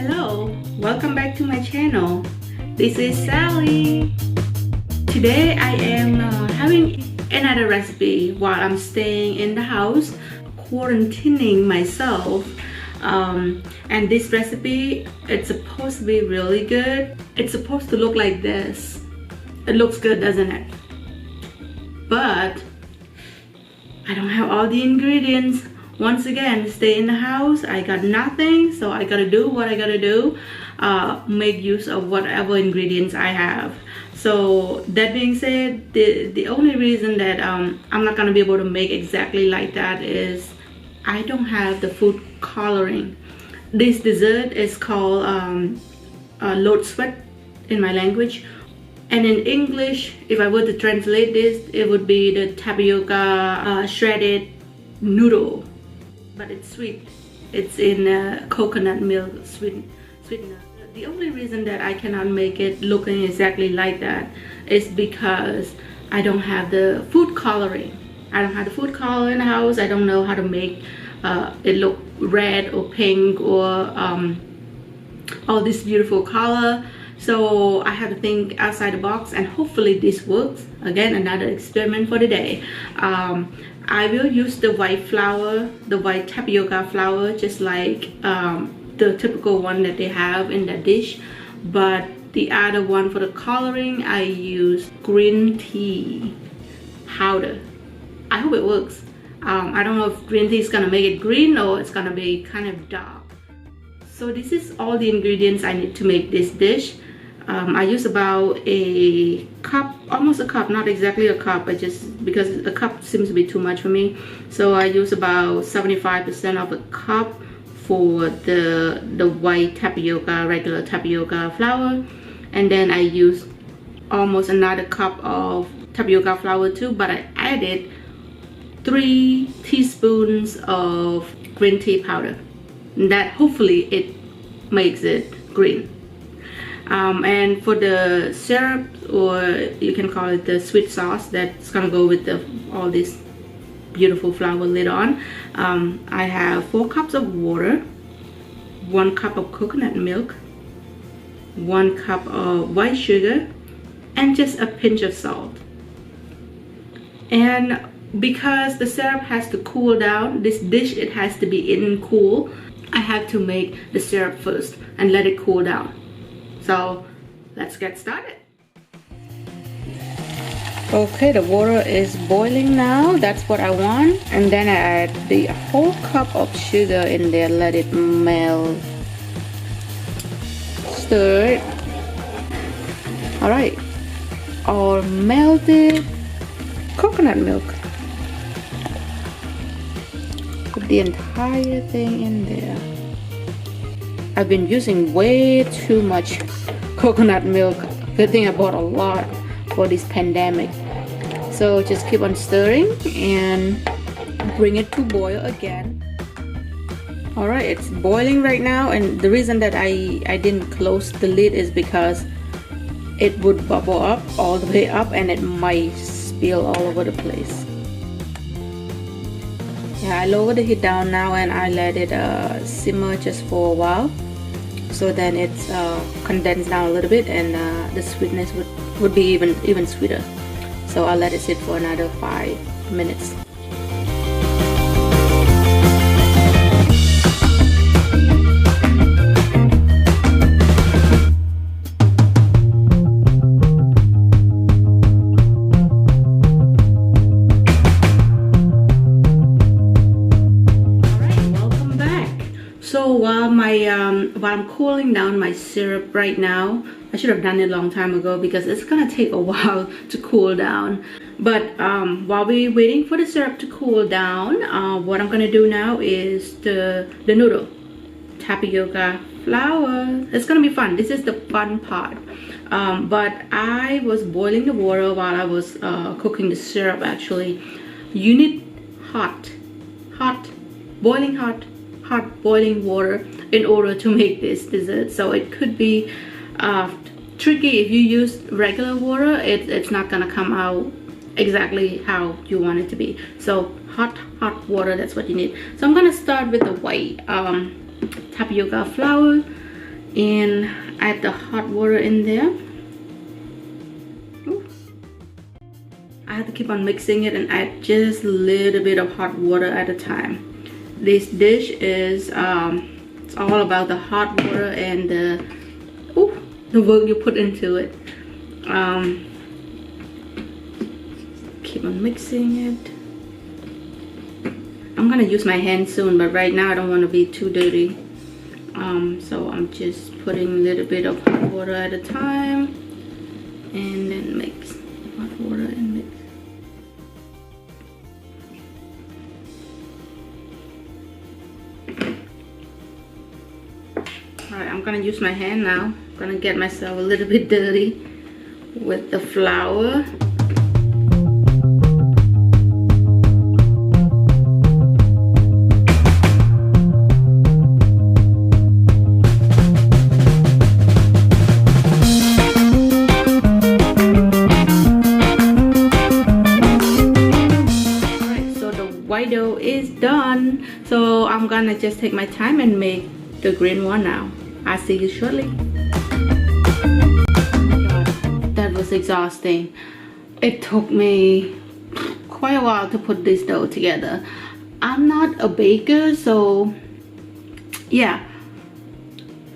Hello, welcome back to my channel. This is Sally. Today I am having another recipe while I'm staying in the house, quarantining myself. And this recipe, it's supposed to be really good. It's supposed to look like this. It looks good, doesn't it? But I don't have all the ingredients. Once again, stay in the house. I got nothing, so I gotta do what I gotta do. Make use of whatever ingredients I have. So that being said, the only reason that I'm not gonna be able to make exactly like that is I don't have the food coloring. This dessert is called mlot in my language, and in English, if I were to translate this, it would be the tapioca shredded noodle. But it's sweet. It's in coconut milk sweetener. The only reason that I cannot make it looking exactly like that is because I don't have the food coloring. I don't have the food color in the house. I don't know how to make it look red or pink or all this beautiful color. So I have to think outside the box, and hopefully this works. Again, another experiment for the day. I will use the white flour, the white tapioca flour, just like the typical one that they have in the dish. But the other one for the coloring, I use green tea powder. I hope it works. I don't know if green tea is gonna make it green or it's gonna be kind of dark. So this is all the ingredients I need to make this dish. I use about a cup, almost a cup, not exactly a cup, but just because a cup seems to be too much for me. So I use about 75% of a cup for the white tapioca, regular tapioca flour. And then I use almost another cup of tapioca flour too, but I added 3 teaspoons of green tea powder. That hopefully it makes it green. And for the syrup, or you can call it the sweet sauce that's gonna go with all this beautiful flour later on, I have 4 cups of water, 1 cup of coconut milk, 1 cup of white sugar, and just a pinch of salt. And because the syrup has to cool down, this dish, it has to be in cool, I have to make the syrup first and let it cool down. So let's get started. Okay, the water is boiling now. That's what I want. And then I add the whole cup of sugar in there. Let it melt. Stir it. Alright. All melted coconut milk. Put the entire thing in there. I've been using way too much coconut milk. Good thing I bought a lot for this pandemic. So just keep on stirring and bring it to boil again. Alright, it's boiling right now, and the reason that I didn't close the lid is because it would bubble up all the way up and it might spill all over the place. Yeah, I lowered the heat down now and I let it simmer just for a while, so then it's condensed down a little bit, and the sweetness would be even sweeter. So I'll let it sit for another 5 minutes. So while I'm cooling down my syrup right now, I should have done it a long time ago because it's gonna take a while to cool down. But while we're waiting for the syrup to cool down, what I'm gonna do now is the noodle, tapioca flour. It's gonna be fun. This is the fun part. But I was boiling the water while I was cooking the syrup. Actually, you need hot boiling water in order to make this dessert. So it could be tricky if you use regular water. It's not gonna come out exactly how you want it to be. So hot water, that's what you need. So I'm gonna start with the white tapioca flour, and add the hot water in there. I have to keep on mixing it and add just a little bit of hot water at a time. This dish is it's all about the hot water and the work you put into it. Keep on mixing it. I'm gonna use my hand soon, but right now I don't want to be too dirty. So I'm just putting a little bit of hot water at a time and then mix hot water and mix. Alright, I'm gonna use my hand now. I'm gonna get myself a little bit dirty with the flour. White dough is done, so I'm gonna just take my time and make the green one now. I'll see you shortly. Oh my God, that was exhausting. It took me quite a while to put this dough together. I'm not a baker, so yeah,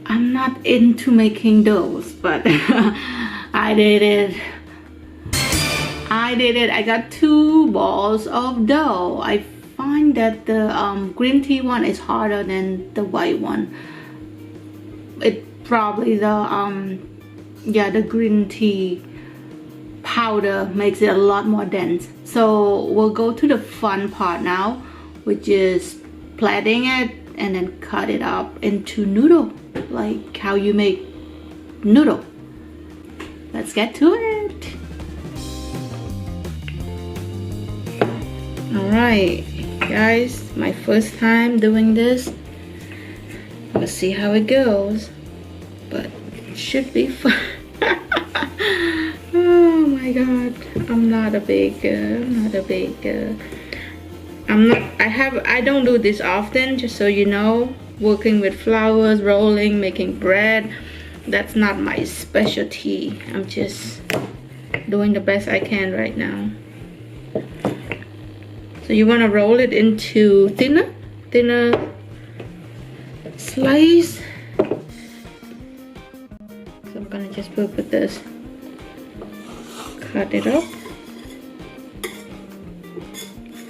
I'm not into making doughs, but I did it. I got 2 balls of dough. I find that the green tea one is harder than the white one. It probably the green tea powder makes it a lot more dense. So we'll go to the fun part now, which is plating it and then cut it up into noodle, like how you make noodle. Let's get to it. Alright guys, my first time doing this. Let's see how it goes, but it should be fun. Oh my God, I'm not a baker. I don't do this often, just so you know. Working with flours, rolling, making bread, that's not my specialty. I'm just doing the best I can right now. So you want to roll it into thinner slice. So I'm gonna just put with this, cut it up.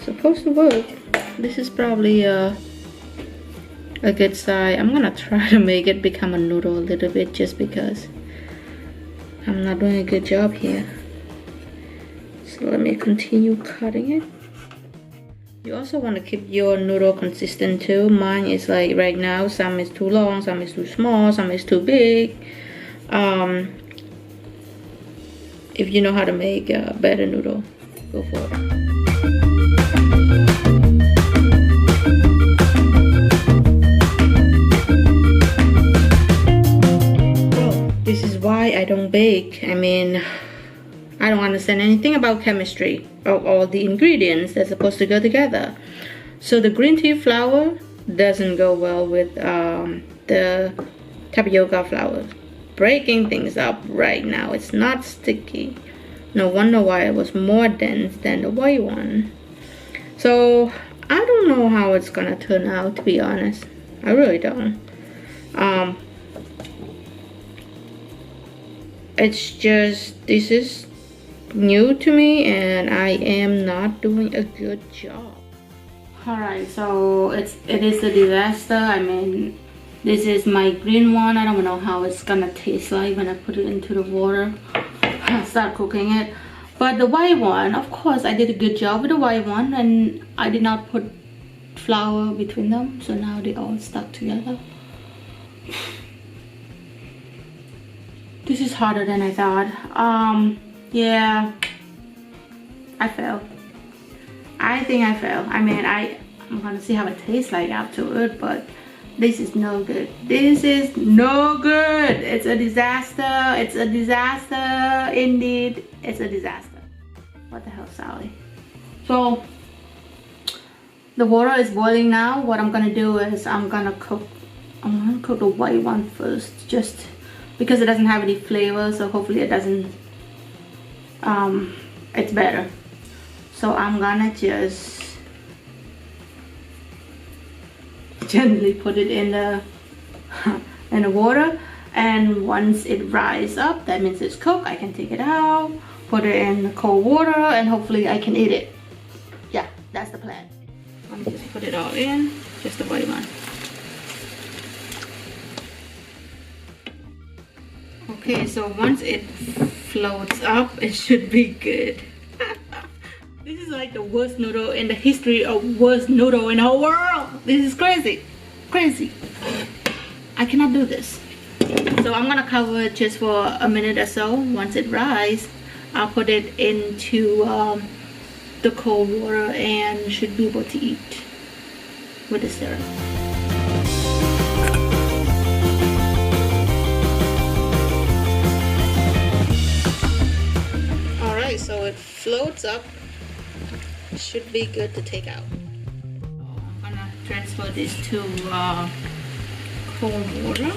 Supposed to work. This is probably a good size. I'm gonna try to make it become a noodle a little bit, just because I'm not doing a good job here. So let me continue cutting it. You also want to keep your noodle consistent too. Mine is like right now, some is too long, some is too small, some is too big. If you know how to make a better noodle, go for it. Well, this is why I don't bake. I mean, I don't understand anything about chemistry of all the ingredients that's supposed to go together. So the green tea flour doesn't go well with the tapioca flour. Breaking things up right now. It's not sticky. No wonder why it was more dense than the white one. So I don't know how it's gonna turn out, to be honest. I really don't. It's just, this is new to me and I am not doing a good job. Alright, so it is a disaster. I mean, this is my green one. I don't know how it's gonna taste like when I put it into the water and start cooking it. But the white one, of course, I did a good job with the white one, and I did not put flour between them, so now they all stuck together. This is harder than I thought. Yeah, I failed. I think I failed. I mean, I'm gonna see how it tastes like afterward, but this is no good. This is no good. It's a disaster. It's a disaster indeed. It's a disaster. What the hell, Sally? So the water is boiling now. What I'm gonna do is I'm gonna cook I'm gonna cook the white one first, just because it doesn't have any flavor, so hopefully it doesn't it's better. So I'm gonna just gently put it in the water, and once it rises up, that means it's cooked. I can take it out, put it in the cold water, and hopefully I can eat it. Yeah, that's the plan. Let me just put it all in, just the white one. Okay, so once it floats up, it should be good. This is like the worst noodle in the history of worst noodle in the whole world. This is crazy, crazy. I cannot do this. So I'm gonna cover it just for a minute or so. Once it rises, I'll put it into the cold water and should be able to eat with the syrup. Alright, so it floats up. Should be good to take out. I'm gonna transfer this to cold water.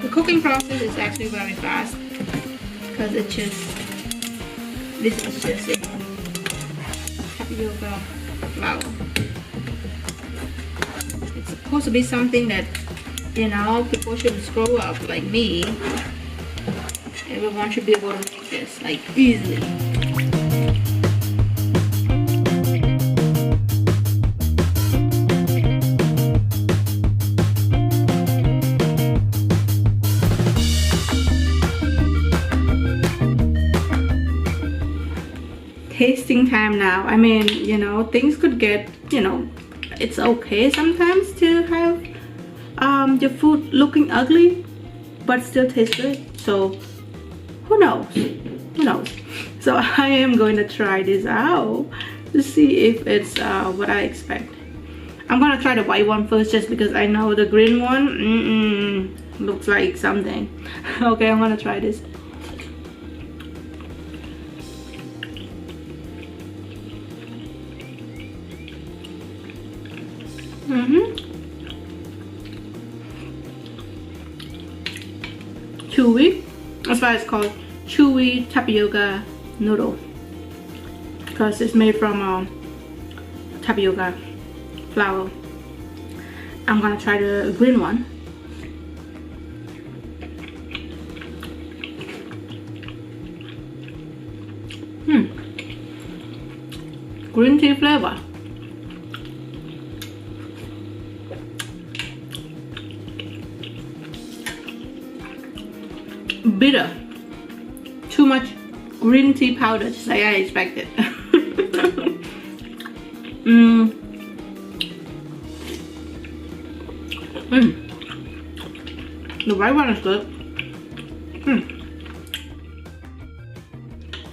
The cooking process is actually very fast because this is just a tapioca flour. It's supposed to be something that, you know, people should grow up like me. Everyone should be able to make this like easily. Tasting time now. I mean, you know, things could get, you know, it's okay sometimes to have your food looking ugly but still taste good. So who knows, so I am going to try this out to see if it's what I expect. I'm gonna try the white one first just because I know the green one looks like something. Okay, I'm gonna try this. Chewy, that's why it's called chewy tapioca noodle, because it's made from tapioca flour. I'm gonna try the green one. Green tea flavor. Bitter. Too much green tea powder, just like I expected. The white one is good.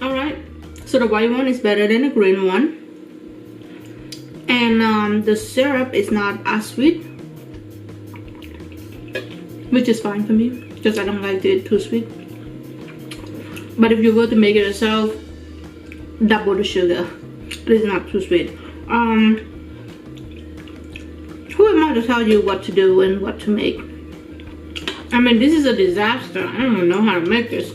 Alright, so the white one is better than the green one. And the syrup is not as sweet, which is fine for me because I don't like it too sweet. But if you were to make it yourself, double the sugar. It is not too sweet. Who am I to tell you what to do and what to make? I mean, this is a disaster. I don't even know how to make this.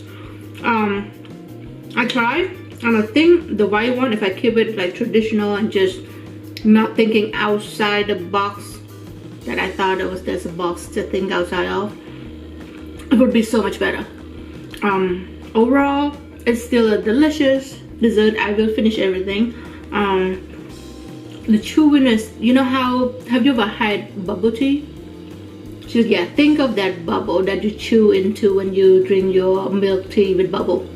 I tried, and I think the white one, if I keep it like traditional and just not thinking outside the box that I thought it was there's a box to think outside of, it would be so much better. Overall, it's still a delicious dessert. I will finish everything. The chewiness, you know how, have you ever had bubble tea? So yeah, think of that bubble that you chew into when you drink your milk tea with bubble.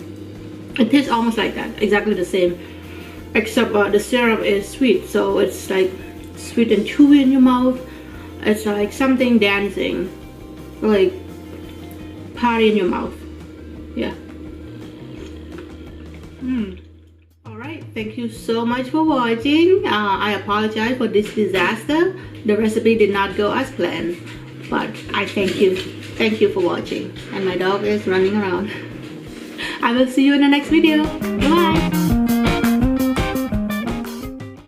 It tastes almost like that, exactly the same, except the syrup is sweet, so it's like sweet and chewy in your mouth. It's like something dancing, like party in your mouth. Yeah. Alright, thank you so much for watching. I apologize for this disaster. The recipe did not go as planned, but I thank you for watching. And my dog is running around. I will see you in the next video. Bye.